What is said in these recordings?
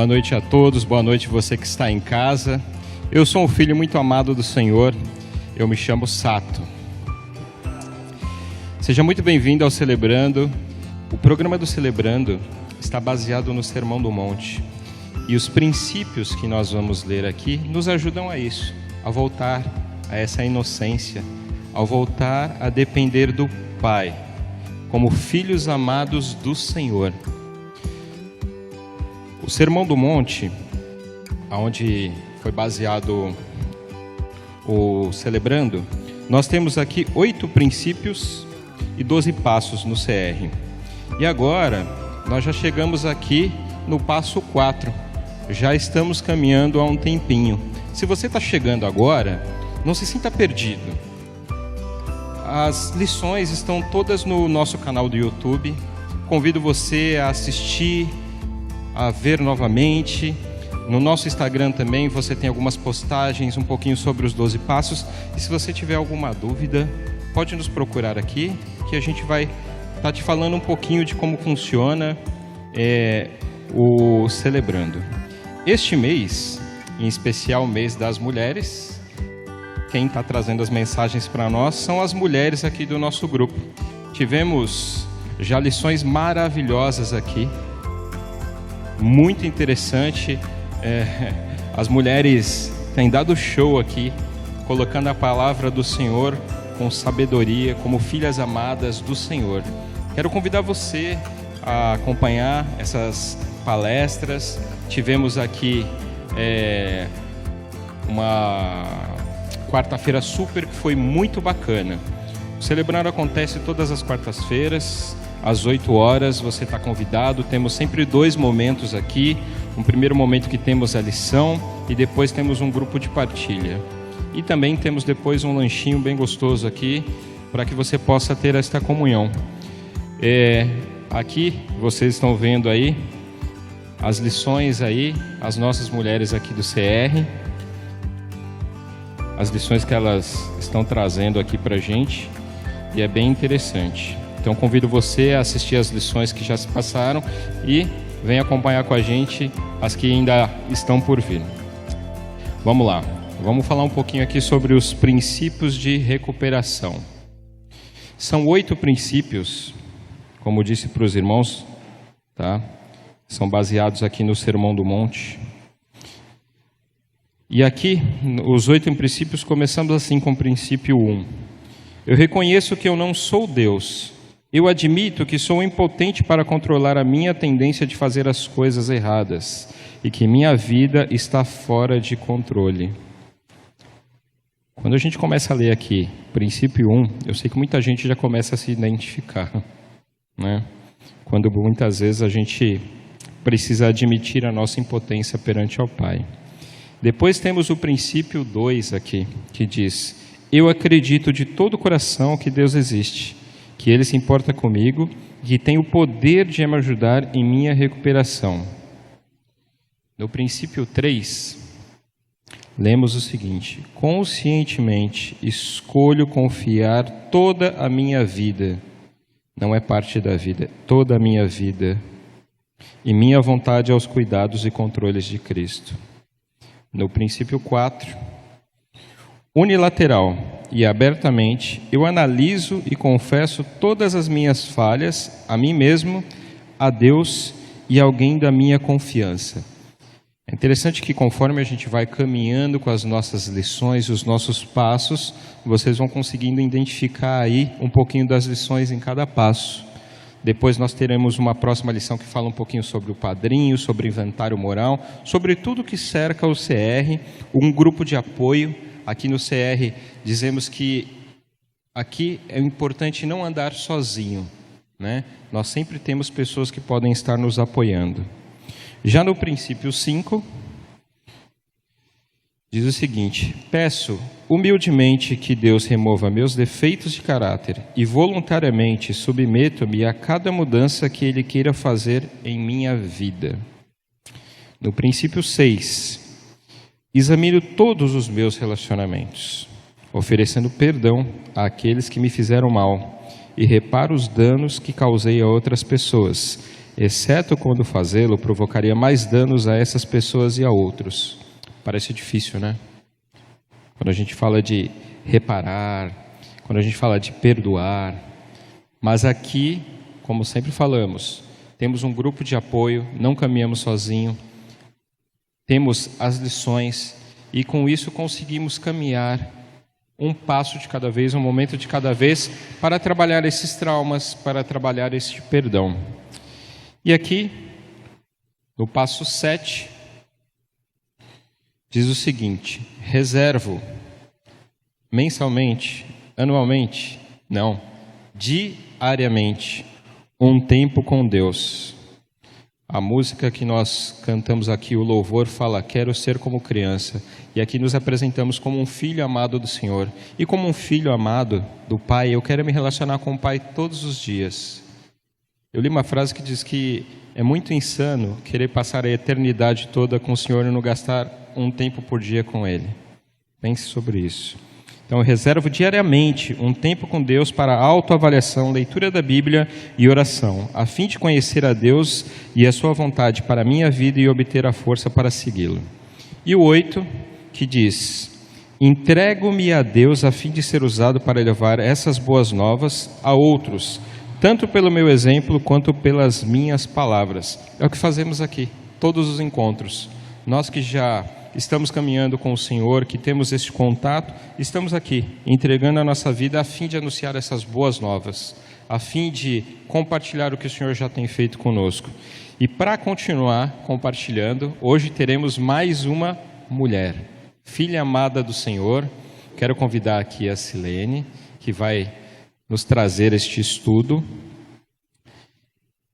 Boa noite a todos, boa noite você que está em casa. Eu sou um filho muito amado do Senhor, eu me chamo Sato. Seja muito bem-vindo ao Celebrando. O programa do Celebrando está baseado no Sermão do Monte. E os princípios que nós vamos ler aqui nos ajudam a isso, a voltar a essa inocência, ao voltar a depender do Pai, como filhos amados do Senhor. O Sermão do Monte, onde foi baseado o Celebrando, nós temos aqui 8 princípios e 12 passos no CR. E agora, nós já chegamos aqui no passo 4. Já estamos caminhando há um tempinho. Se você está chegando agora, não se sinta perdido. As lições estão todas no nosso canal do YouTube. Convido você a assistir, a ver novamente. No nosso Instagram também você tem algumas postagens um pouquinho sobre os 12 passos. E se você tiver alguma dúvida, pode nos procurar aqui, que a gente vai estar te falando um pouquinho de como funciona o Celebrando. Este mês, em especial o mês das mulheres, quem está trazendo as mensagens para nós são as mulheres aqui do nosso grupo. Tivemos já lições maravilhosas aqui, muito interessante. As mulheres têm dado show aqui, colocando a palavra do Senhor com sabedoria, como filhas amadas do Senhor. Quero convidar você a acompanhar essas palestras. Tivemos aqui uma quarta-feira super que foi muito bacana. O Celebrando acontece todas as quartas-feiras, às 8 horas, você está convidado. Temos sempre 2 momentos aqui. Um primeiro momento que temos a lição e depois temos um grupo de partilha. E também temos depois um lanchinho bem gostoso aqui para que você possa ter esta comunhão. Aqui vocês estão vendo aí as lições aí, as nossas mulheres aqui do CR, as lições que elas estão trazendo aqui para a gente, e é bem interessante. Então convido você a assistir as lições que já se passaram e venha acompanhar com a gente as que ainda estão por vir. Vamos lá, vamos falar um pouquinho aqui sobre os princípios de recuperação. São 8 princípios, como disse para os irmãos, tá? São baseados aqui no Sermão do Monte. E aqui, os 8 princípios, começamos assim com o princípio 1. Eu reconheço que eu não sou Deus. Eu admito que sou impotente para controlar a minha tendência de fazer as coisas erradas e que minha vida está fora de controle. Quando a gente começa a ler aqui, princípio 1, eu sei que muita gente já começa a se identificar, né? Quando muitas vezes a gente precisa admitir a nossa impotência perante ao Pai. Depois temos o princípio 2 aqui, que diz: eu acredito de todo o coração que Deus existe, que Ele se importa comigo e que tem o poder de me ajudar em minha recuperação. No princípio 3, lemos o seguinte: conscientemente escolho confiar toda a minha vida, não é parte da vida, toda a minha vida, e minha vontade aos cuidados e controles de Cristo. No princípio 4, unilateral e abertamente, eu analiso e confesso todas as minhas falhas a mim mesmo, a Deus e a alguém da minha confiança. É interessante que conforme a gente vai caminhando com as nossas lições, os nossos passos, vocês vão conseguindo identificar aí um pouquinho das lições em cada passo. Depois nós teremos uma próxima lição que fala um pouquinho sobre o padrinho, sobre o inventário moral, sobre tudo que cerca o CR, um grupo de apoio. Aqui no CR dizemos que aqui é importante não andar sozinho, né? Nós sempre temos pessoas que podem estar nos apoiando. Já no princípio 5, diz o seguinte: peço humildemente que Deus remova meus defeitos de caráter e voluntariamente submeto-me a cada mudança que Ele queira fazer em minha vida. No princípio 6, examino todos os meus relacionamentos, oferecendo perdão àqueles que me fizeram mal e reparo os danos que causei a outras pessoas, exceto quando fazê-lo provocaria mais danos a essas pessoas e a outros. Parece difícil, né? Quando a gente fala de reparar, quando a gente fala de perdoar. Mas aqui, como sempre falamos, temos um grupo de apoio, não caminhamos sozinho, temos as lições e com isso conseguimos caminhar um passo de cada vez, um momento de cada vez, para trabalhar esses traumas, para trabalhar este perdão. E aqui, no passo 7, diz o seguinte: reservo mensalmente, anualmente, não, diariamente, um tempo com Deus. A música que nós cantamos aqui, o louvor, fala: quero ser como criança. E aqui nos apresentamos como um filho amado do Senhor. E como um filho amado do Pai, eu quero me relacionar com o Pai todos os dias. Eu li uma frase que diz que é muito insano querer passar a eternidade toda com o Senhor e não gastar um tempo por dia com Ele. Pense sobre isso. Então, eu reservo diariamente um tempo com Deus para autoavaliação, leitura da Bíblia e oração, a fim de conhecer a Deus e a sua vontade para a minha vida e obter a força para segui-lo. E o 8, que diz: entrego-me a Deus a fim de ser usado para levar essas boas novas a outros, tanto pelo meu exemplo quanto pelas minhas palavras. É o que fazemos aqui, todos os encontros. Nós que já estamos caminhando com o Senhor, que temos esse contato, estamos aqui, entregando a nossa vida a fim de anunciar essas boas novas, a fim de compartilhar o que o Senhor já tem feito conosco. E para continuar compartilhando, hoje teremos mais uma mulher, filha amada do Senhor. Quero convidar aqui a Silene, que vai nos trazer este estudo.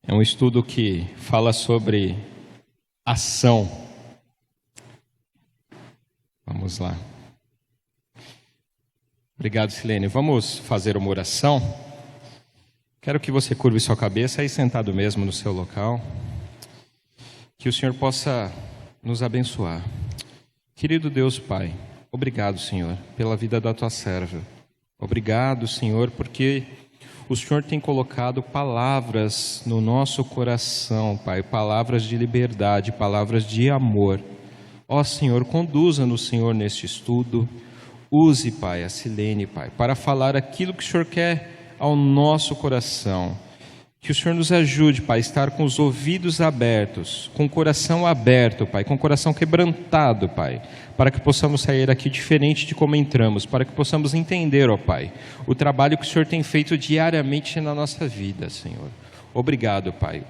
É um estudo que fala sobre ação. Vamos lá. Obrigado, Silene. Vamos fazer uma oração. Quero que você curve sua cabeça aí sentado mesmo no seu local. Que o Senhor possa nos abençoar. Querido Deus Pai, obrigado, Senhor, pela vida da tua serva. Obrigado, Senhor, porque o Senhor tem colocado palavras no nosso coração, Pai, palavras de liberdade, palavras de amor. Ó Senhor, conduza-nos, Senhor, neste estudo. Use, Pai, a Silene, Pai, para falar aquilo que o Senhor quer ao nosso coração. Que o Senhor nos ajude, Pai, a estar com os ouvidos abertos, com o coração aberto, Pai, com o coração quebrantado, Pai, para que possamos sair aqui diferente de como entramos, para que possamos entender, ó Pai, o trabalho que o Senhor tem feito diariamente na nossa vida, Senhor. Obrigado, Pai.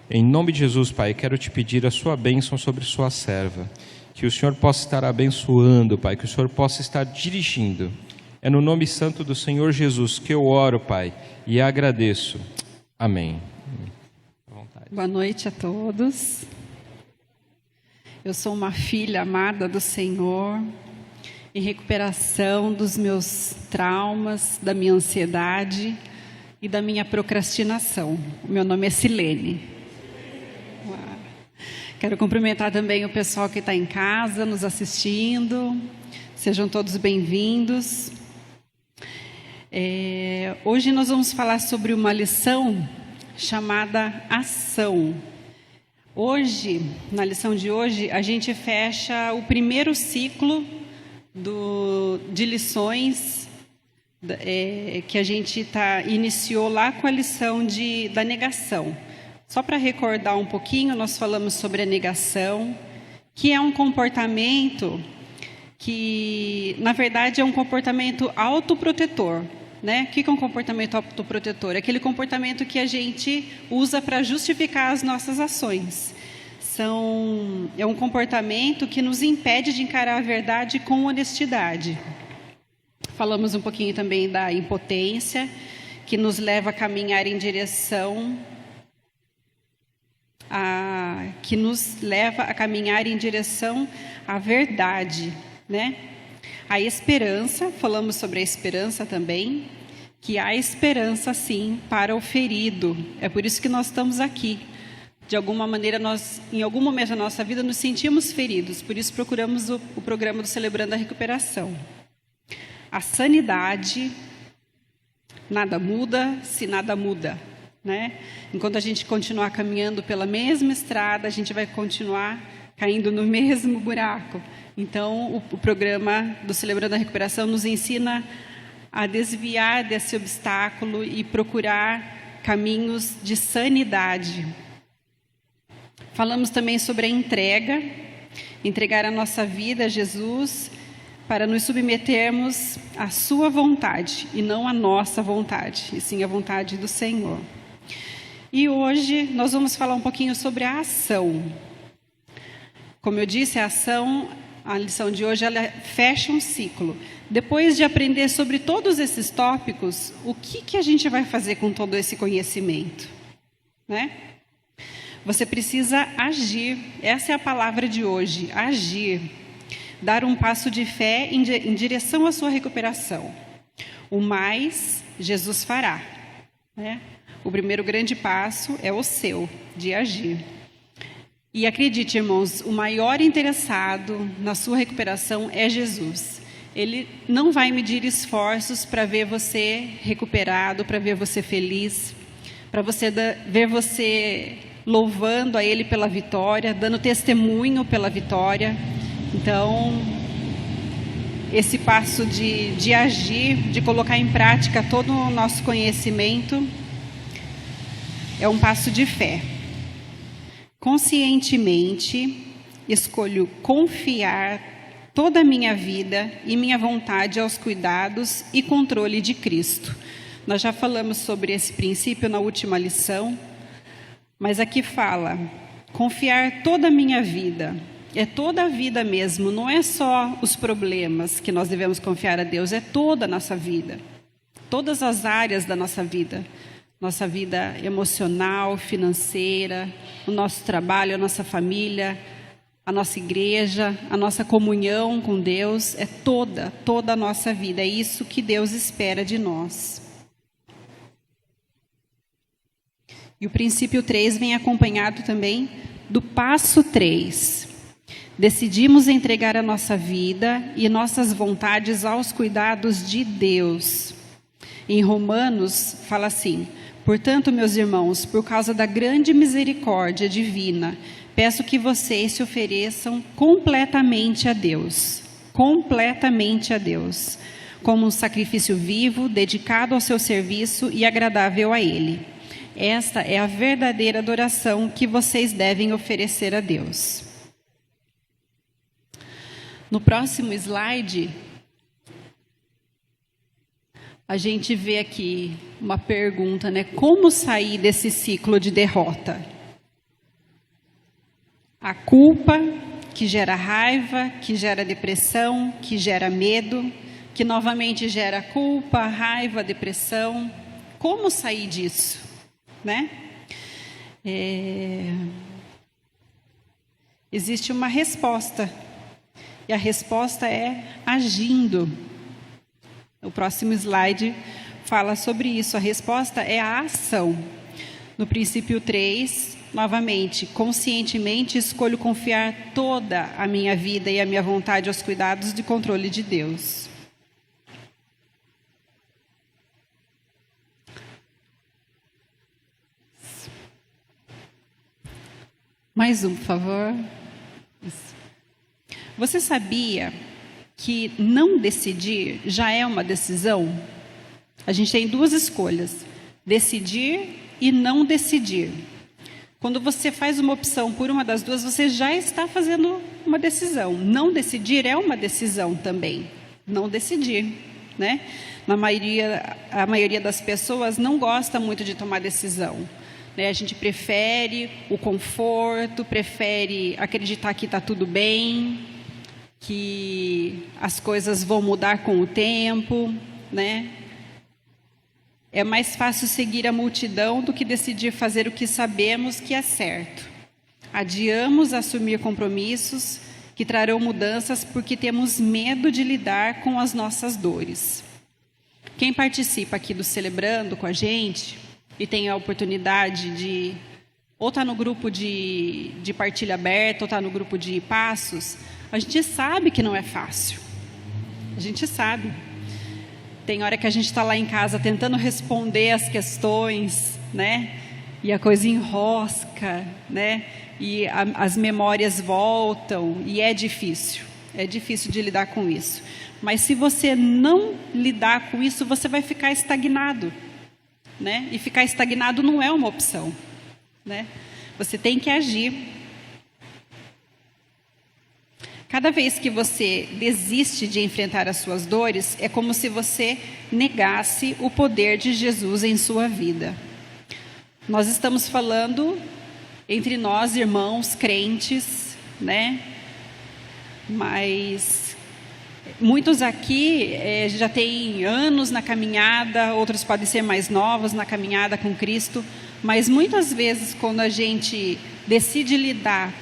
Em nome de Jesus, Pai, quero te pedir a sua bênção sobre sua serva. Que o Senhor possa estar abençoando, Pai, que o Senhor possa estar dirigindo. É no nome santo do Senhor Jesus que eu oro, Pai, e agradeço. Amém. Boa noite a todos. Eu sou uma filha amada do Senhor, em recuperação dos meus traumas, da minha ansiedade e da minha procrastinação. Meu nome é Silene. Quero cumprimentar também o pessoal que está em casa, nos assistindo. Sejam todos bem-vindos. Hoje nós vamos falar sobre uma lição chamada ação. Hoje, na lição de hoje, a gente fecha o primeiro ciclo de lições que a gente iniciou lá com a lição da negação. Só para recordar um pouquinho, nós falamos sobre a negação, que é um comportamento que, na verdade, é um comportamento autoprotetor, né? O que é um comportamento autoprotetor? É aquele comportamento que a gente usa para justificar as nossas ações. É um comportamento que nos impede de encarar a verdade com honestidade. Falamos um pouquinho também da impotência, que nos leva a caminhar em direção à verdade, né? A esperança, falamos sobre a esperança também, que há esperança sim para o ferido. É por isso que nós estamos aqui. De alguma maneira, nós, em algum momento da nossa vida, nos sentimos feridos, por isso procuramos o programa do Celebrando a Recuperação. A sanidade, nada muda se nada muda. né? Enquanto a gente continuar caminhando pela mesma estrada, a gente vai continuar caindo no mesmo buraco. Então, o programa do Celebrando a Recuperação nos ensina a desviar desse obstáculo e procurar caminhos de sanidade. Falamos também sobre a entregar a nossa vida a Jesus, para nos submetermos à sua vontade, e não à nossa vontade, e sim à vontade do Senhor. E hoje nós vamos falar um pouquinho sobre a ação. Como eu disse, a lição de hoje, ela fecha um ciclo. Depois de aprender sobre todos esses tópicos, o que a gente vai fazer com todo esse conhecimento, né? Você precisa agir, essa é a palavra de hoje, agir. Dar um passo de fé em direção à sua recuperação. O mais, Jesus fará, né? O primeiro grande passo é o seu, de agir. E acredite, irmãos, o maior interessado na sua recuperação é Jesus. Ele não vai medir esforços para ver você recuperado, para ver você feliz, para ver você louvando a Ele pela vitória, dando testemunho pela vitória. Então, esse passo de agir, de colocar em prática todo o nosso conhecimento, é um passo de fé. Conscientemente, escolho confiar toda a minha vida e minha vontade aos cuidados e controle de Cristo. Nós já falamos sobre esse princípio na última lição, mas aqui fala, confiar toda a minha vida. É toda a vida mesmo, não é só os problemas que nós devemos confiar a Deus, é toda a nossa vida. Todas as áreas da nossa vida emocional, financeira, o nosso trabalho, a nossa família, a nossa igreja, a nossa comunhão com Deus, é toda a nossa vida. É isso que Deus espera de nós. E o princípio 3 vem acompanhado também do passo 3. Decidimos entregar a nossa vida e nossas vontades aos cuidados de Deus. Em Romanos, fala assim: portanto, meus irmãos, por causa da grande misericórdia divina, peço que vocês se ofereçam completamente a Deus, como um sacrifício vivo, dedicado ao seu serviço e agradável a Ele. Esta é a verdadeira adoração que vocês devem oferecer a Deus. No próximo slide, a gente vê aqui uma pergunta, né? Como sair desse ciclo de derrota? A culpa, que gera raiva, que gera depressão, que gera medo, que novamente gera culpa, raiva, depressão. Como sair disso, né? Existe uma resposta. E a resposta é agindo. O próximo slide fala sobre isso. A resposta é a ação. No princípio 3, novamente, conscientemente escolho confiar toda a minha vida e a minha vontade aos cuidados de controle de Deus. Mais um, por favor. Isso. Você sabia que não decidir já é uma decisão? A gente tem duas escolhas: decidir e não decidir. Quando você faz uma opção por uma das duas, você já está fazendo uma decisão. Não decidir é uma decisão também. Não decidir, né? A maioria das pessoas não gosta muito de tomar decisão. A gente prefere o conforto, prefere acreditar que está tudo bem, que as coisas vão mudar com o tempo, né? É mais fácil seguir a multidão do que decidir fazer o que sabemos que é certo. Adiamos assumir compromissos que trarão mudanças porque temos medo de lidar com as nossas dores. Quem participa aqui do Celebrando com a gente e tem a oportunidade de ou estar no grupo de partilha aberta ou estar no grupo de passos, a gente sabe que não é fácil. A gente sabe. Tem hora que a gente está lá em casa tentando responder as questões, né? E a coisa enrosca, né? E as memórias voltam, e é difícil de lidar com isso. Mas se você não lidar com isso, você vai ficar estagnado, né? E ficar estagnado não é uma opção, né? Você tem que agir. Cada vez que você desiste de enfrentar as suas dores, é como se você negasse o poder de Jesus em sua vida. Nós estamos falando entre nós, irmãos, crentes, né? Mas muitos aqui já têm anos na caminhada, outros podem ser mais novos na caminhada com Cristo, mas muitas vezes quando a gente decide lidar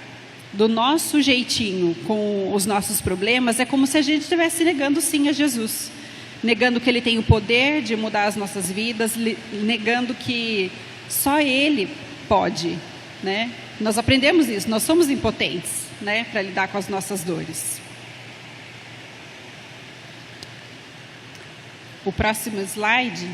do nosso jeitinho com os nossos problemas, é como se a gente estivesse negando sim a Jesus, negando que Ele tem o poder de mudar as nossas vidas, negando que só Ele pode, né? Nós aprendemos isso, nós somos impotentes, né, para lidar com as nossas dores. O próximo slide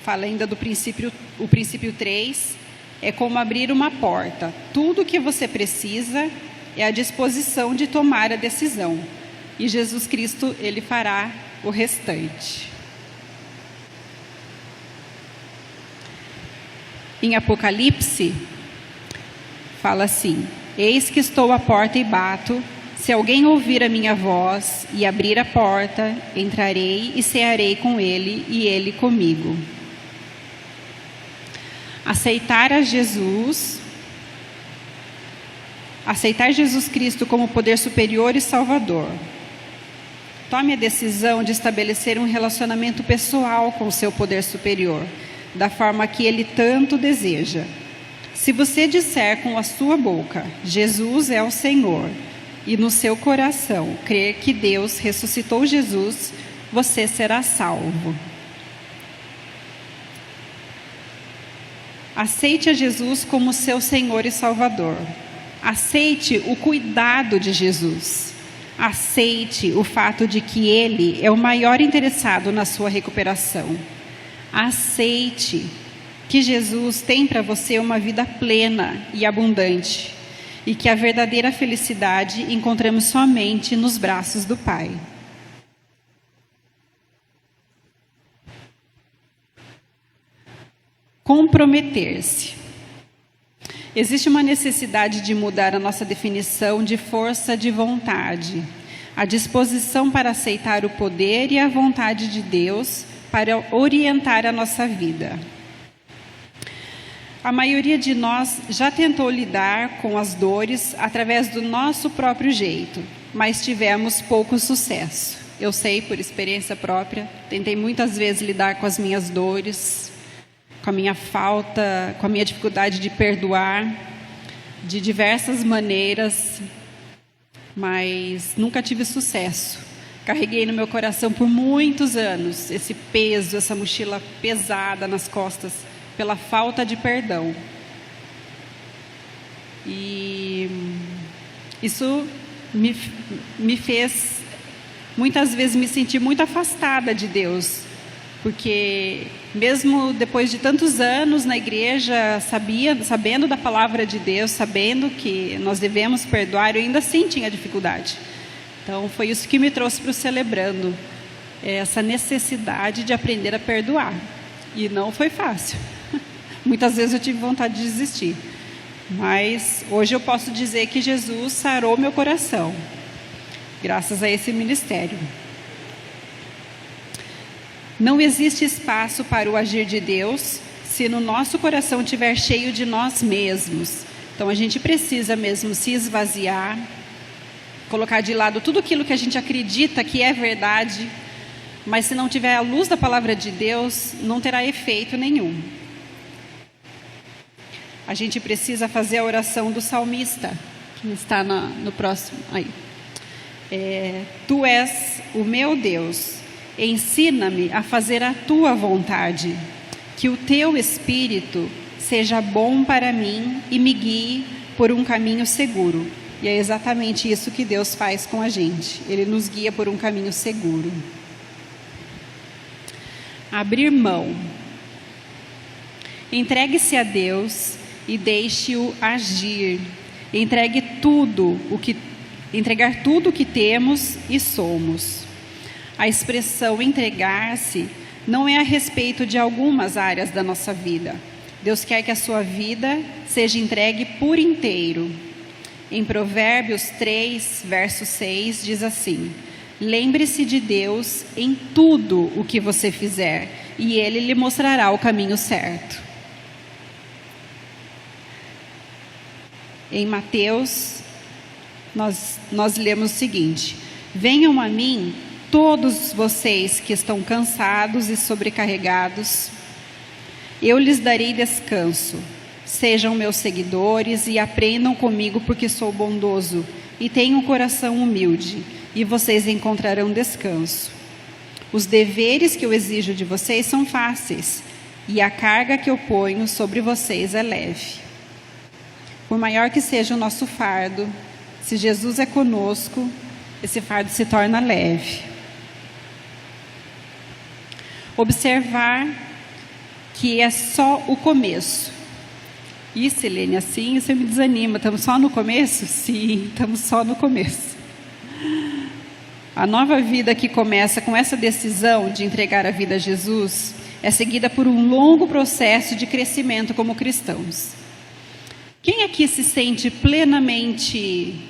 fala ainda do princípio, o princípio 3, é como abrir uma porta. Tudo o que você precisa é a disposição de tomar a decisão. E Jesus Cristo, Ele fará o restante. Em Apocalipse, fala assim: eis que estou à porta e bato. Se alguém ouvir a minha voz e abrir a porta, entrarei e cearei com ele e ele comigo. Aceitar Jesus Cristo como poder superior e salvador. Tome a decisão de estabelecer um relacionamento pessoal com o seu poder superior, da forma que Ele tanto deseja. Se você disser com a sua boca, Jesus é o Senhor, e no seu coração crer que Deus ressuscitou Jesus, você será salvo. Aceite a Jesus como seu Senhor e Salvador. Aceite o cuidado de Jesus. Aceite o fato de que Ele é o maior interessado na sua recuperação. Aceite que Jesus tem para você uma vida plena e abundante e que a verdadeira felicidade encontramos somente nos braços do Pai. Comprometer-se. Existe uma necessidade de mudar a nossa definição de força de vontade, a disposição para aceitar o poder e a vontade de Deus para orientar a nossa vida. A maioria de nós já tentou lidar com as dores através do nosso próprio jeito, mas tivemos pouco sucesso. Eu sei por experiência própria, tentei muitas vezes lidar com as minhas dores, com a minha falta, com a minha dificuldade de perdoar, de diversas maneiras, mas nunca tive sucesso. Carreguei no meu coração por muitos anos esse peso, essa mochila pesada nas costas, pela falta de perdão. E isso me fez, muitas vezes, me sentir muito afastada de Deus, porque mesmo depois de tantos anos na igreja, sabendo da palavra de Deus, sabendo que nós devemos perdoar, eu ainda assim tinha dificuldade. Então foi isso que me trouxe para o Celebrando, essa necessidade de aprender a perdoar. E não foi fácil. Muitas vezes eu tive vontade de desistir. Mas hoje eu posso dizer que Jesus sarou meu coração, graças a esse ministério. Não existe espaço para o agir de Deus se no nosso coração estiver cheio de nós mesmos. Então a gente precisa mesmo se esvaziar, colocar de lado tudo aquilo que a gente acredita que é verdade, mas se não tiver a luz da palavra de Deus, não terá efeito nenhum. A gente precisa fazer a oração do salmista, que está no próximo. Aí. Tu és o meu Deus, ensina-me a fazer a tua vontade, que o teu Espírito seja bom para mim e me guie por um caminho seguro. E é exatamente isso que Deus faz com a gente, Ele nos guia por um caminho seguro. Abrir mão. Entregue-se a Deus e deixe-o agir. Entregar tudo o que temos e somos. A expressão entregar-se não é a respeito de algumas áreas da nossa vida. Deus quer que a sua vida seja entregue por inteiro. Em Provérbios 3, verso 6, diz assim: lembre-se de Deus em tudo o que você fizer, e Ele lhe mostrará o caminho certo. Em Mateus, nós lemos o seguinte: venham a mim todos vocês que estão cansados e sobrecarregados, eu lhes darei descanso. Sejam meus seguidores e aprendam comigo, porque sou bondoso e tenho um coração humilde, e vocês encontrarão descanso. Os deveres que eu exijo de vocês são fáceis, e a carga que eu ponho sobre vocês é leve. Por maior que seja o nosso fardo, se Jesus é conosco, esse fardo se torna leve. Observar que é só o começo. Isso, Helene, assim você me desanima. Estamos só no começo? Sim, estamos só no começo. A nova vida que começa com essa decisão de entregar a vida a Jesus é seguida por um longo processo de crescimento como cristãos. Quem aqui se sente plenamente,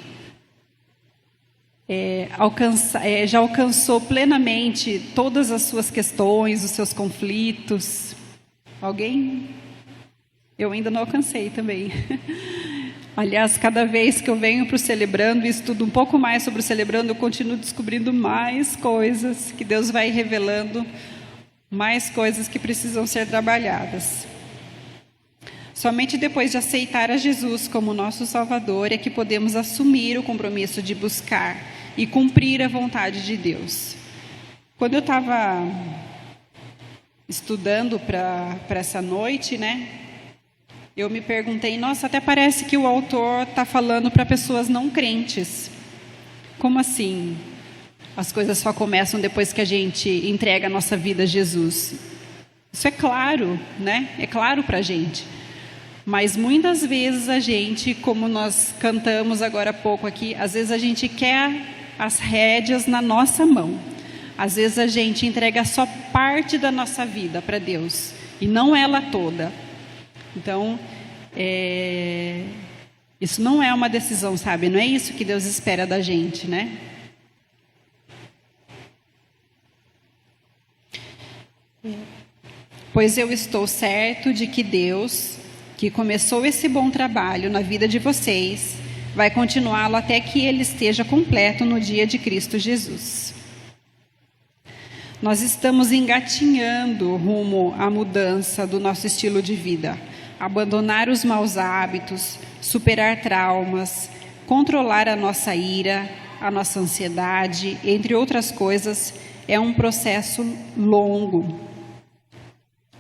já alcançou plenamente todas as suas questões, os seus conflitos? Alguém? Eu ainda não alcancei também. Aliás, cada vez que eu venho para o Celebrando e estudo um pouco mais sobre o Celebrando, eu continuo descobrindo mais coisas que Deus vai revelando, mais coisas que precisam ser trabalhadas. Somente depois de aceitar a Jesus como nosso Salvador é que podemos assumir o compromisso de buscar e cumprir a vontade de Deus. Quando eu estava estudando para essa noite, né? Eu me perguntei, nossa, até parece que o autor está falando para pessoas não crentes. Como assim? As coisas só começam depois que a gente entrega a nossa vida a Jesus. Isso é claro, né? É claro para a gente. Mas muitas vezes a gente, como nós cantamos agora há pouco aqui, às vezes a gente quer as rédeas na nossa mão. Às vezes a gente entrega só parte da nossa vida para Deus e não ela toda. Então, isso não é uma decisão, sabe? Não é isso que Deus espera da gente, né? Pois eu estou certo de que Deus, que começou esse bom trabalho na vida de vocês, vai continuá-lo até que ele esteja completo no dia de Cristo Jesus. Nós estamos engatinhando rumo à mudança do nosso estilo de vida. Abandonar os maus hábitos, superar traumas, controlar a nossa ira, a nossa ansiedade, entre outras coisas, é um processo longo.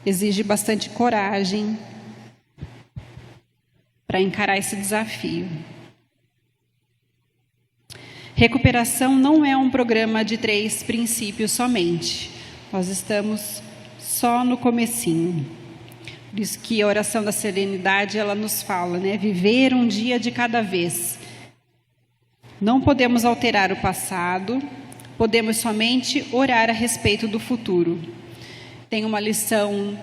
Exige bastante coragem para encarar esse desafio. Recuperação não é um programa de 3 princípios somente. Nós estamos só no comecinho. Por isso que a oração da serenidade, ela nos fala, né? Viver um dia de cada vez. Não podemos alterar o passado, podemos somente orar a respeito do futuro. Tem uma lição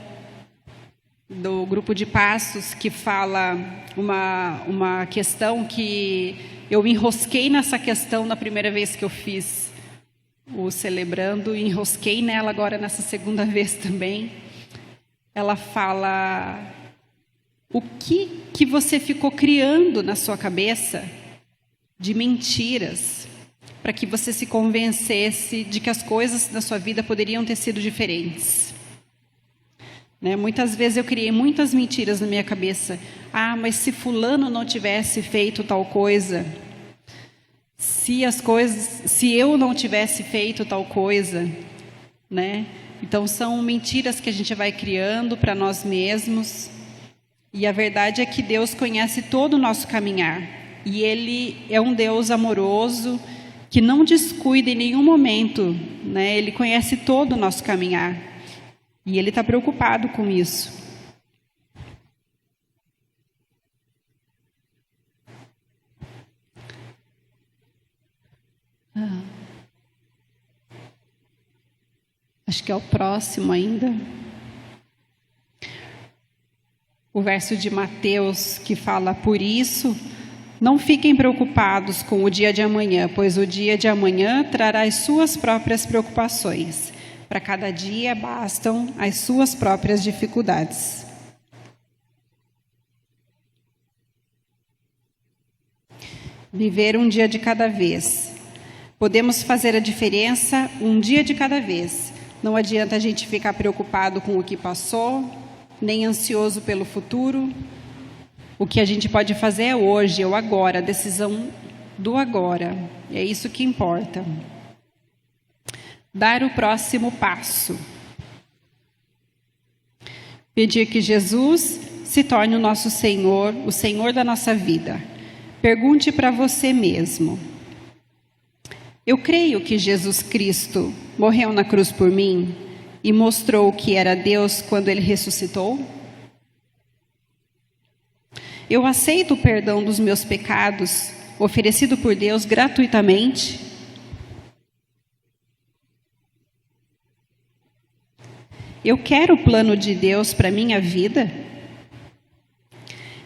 do grupo de passos que fala uma questão que eu me enrosquei nessa questão na primeira vez que eu fiz o Celebrando, e enrosquei nela agora nessa segunda vez também. Ela fala o que você ficou criando na sua cabeça de mentiras para que você se convencesse de que as coisas da sua vida poderiam ter sido diferentes. Né? Muitas vezes eu criei muitas mentiras na minha cabeça. Ah, mas se fulano não tivesse feito tal coisa, se eu não tivesse feito tal coisa, né? Então são mentiras que a gente vai criando para nós mesmos. E a verdade é que Deus conhece todo o nosso caminhar. E Ele é um Deus amoroso que não descuida em nenhum momento, né? Ele conhece todo o nosso caminhar. E Ele está preocupado com isso. Acho que é o próximo ainda. O verso de Mateus que fala: por isso, não fiquem preocupados com o dia de amanhã, pois o dia de amanhã trará as suas próprias preocupações. Para cada dia bastam as suas próprias dificuldades. Viver um dia de cada vez. Podemos fazer a diferença um dia de cada vez. Não adianta a gente ficar preocupado com o que passou, nem ansioso pelo futuro. O que a gente pode fazer é hoje, é o agora, a decisão do agora. É isso que importa. Dar o próximo passo. Pedir que Jesus se torne o nosso Senhor, o Senhor da nossa vida. Pergunte para você mesmo: eu creio que Jesus Cristo morreu na cruz por mim e mostrou que era Deus quando Ele ressuscitou? Eu aceito o perdão dos meus pecados oferecido por Deus gratuitamente? Eu quero o plano de Deus para a minha vida?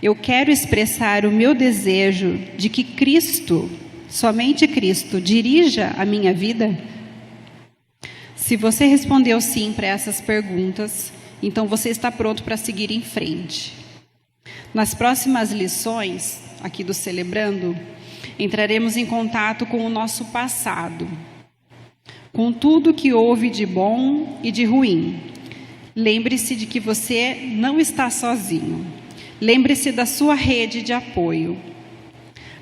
Eu quero expressar o meu desejo de que Cristo, somente Cristo, dirija a minha vida? Se você respondeu sim para essas perguntas, então você está pronto para seguir em frente. Nas próximas lições, aqui do Celebrando, entraremos em contato com o nosso passado, com tudo que houve de bom e de ruim. Lembre-se de que você não está sozinho. Lembre-se da sua rede de apoio,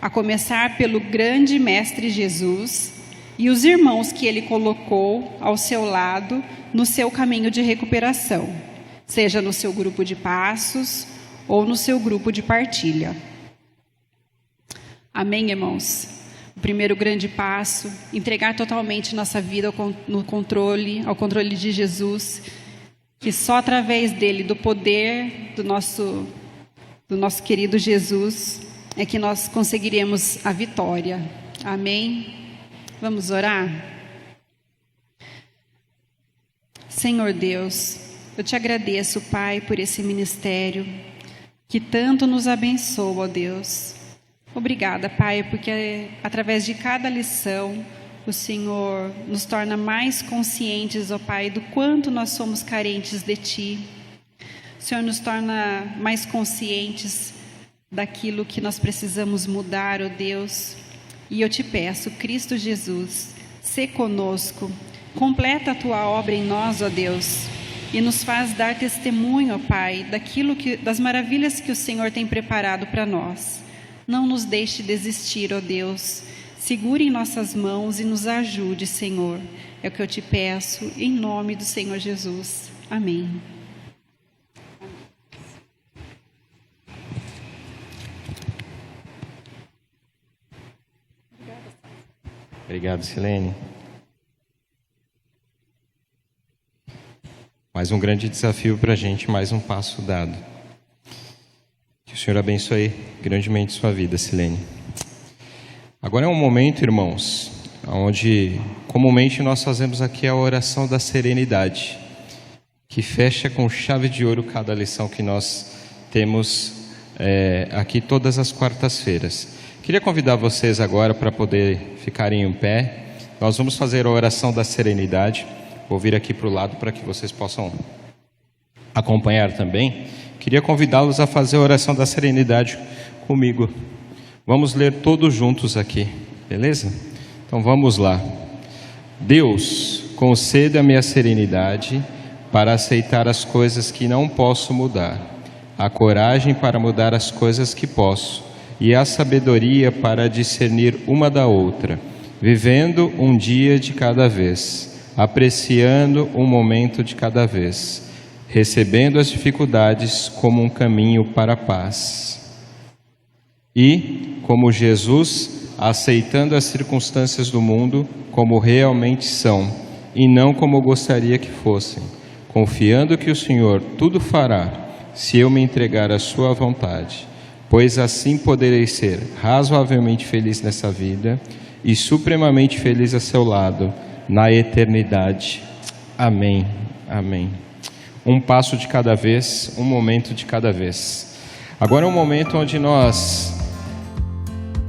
a começar pelo grande Mestre Jesus e os irmãos que Ele colocou ao seu lado no seu caminho de recuperação, seja no seu grupo de passos ou no seu grupo de partilha. Amém, irmãos? O primeiro grande passo, entregar totalmente nossa vida ao controle de Jesus, que só através dele, do poder do nosso querido Jesus, é que nós conseguiremos a vitória. Amém? Vamos orar? Senhor Deus, eu te agradeço, Pai, por esse ministério que tanto nos abençoa, ó Deus. Obrigada, Pai, porque através de cada lição o Senhor nos torna mais conscientes, ó Pai, do quanto nós somos carentes de Ti. O Senhor nos torna mais conscientes daquilo que nós precisamos mudar, ó Deus. E eu te peço, Cristo Jesus, sê conosco, completa a Tua obra em nós, ó Deus, e nos faz dar testemunho, ó Pai, das maravilhas que o Senhor tem preparado para nós. Não nos deixe desistir, ó Deus. Segure em nossas mãos e nos ajude, Senhor. É o que eu te peço, em nome do Senhor Jesus. Amém. Obrigado, Silene. Mais um grande desafio para a gente, mais um passo dado. Que o Senhor abençoe grandemente sua vida, Silene. Agora é um momento, irmãos, onde comumente nós fazemos aqui a oração da serenidade, que fecha com chave de ouro cada lição que nós temos aqui todas as quartas-feiras. Queria convidar vocês agora para poder ficarem em pé. Nós vamos fazer a oração da serenidade. Vou vir aqui para o lado para que vocês possam acompanhar também. Queria convidá-los a fazer a oração da serenidade comigo. Vamos ler todos juntos aqui, beleza? Então vamos lá. Deus, conceda-me a serenidade para aceitar as coisas que não posso mudar, a coragem para mudar as coisas que posso, e a sabedoria para discernir uma da outra, vivendo um dia de cada vez, apreciando um momento de cada vez, recebendo as dificuldades como um caminho para a paz. E, como Jesus, aceitando as circunstâncias do mundo como realmente são, e não como gostaria que fossem, confiando que o Senhor tudo fará, se eu me entregar à sua vontade, pois assim poderei ser razoavelmente feliz nessa vida e supremamente feliz a seu lado, na eternidade. Amém, amém. Um passo de cada vez, um momento de cada vez. Agora é um momento onde nós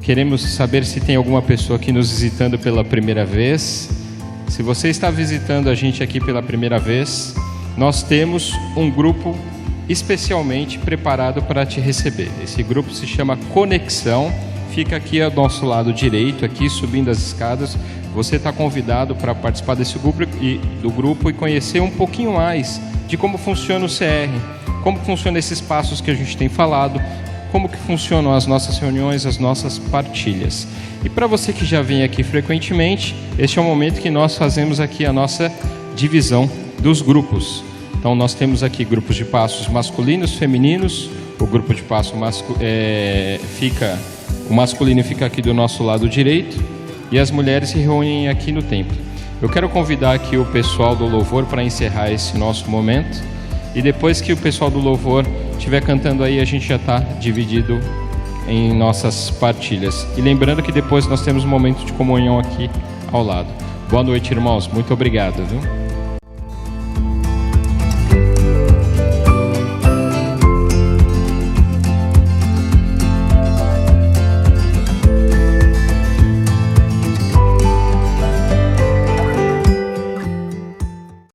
queremos saber se tem alguma pessoa aqui nos visitando pela primeira vez. Se você está visitando a gente aqui pela primeira vez, nós temos um grupo especialmente preparado para te receber. Esse grupo se chama Conexão, fica aqui ao nosso lado direito, aqui subindo as escadas. Você está convidado para participar desse grupo e conhecer um pouquinho mais de como funciona o CR, como funcionam esses passos que a gente tem falado, como que funcionam as nossas reuniões, as nossas partilhas. E para você que já vem aqui frequentemente, este é o momento que nós fazemos aqui a nossa divisão dos grupos. Então nós temos aqui grupos de passos masculinos, femininos. O grupo de passo o masculino fica aqui do nosso lado direito e as mulheres se reúnem aqui no templo. Eu quero convidar aqui o pessoal do louvor para encerrar esse nosso momento. E depois que o pessoal do louvor estiver cantando aí, a gente já está dividido em nossas partilhas. E lembrando que depois nós temos um momento de comunhão aqui ao lado. Boa noite, irmãos. Muito obrigado, viu?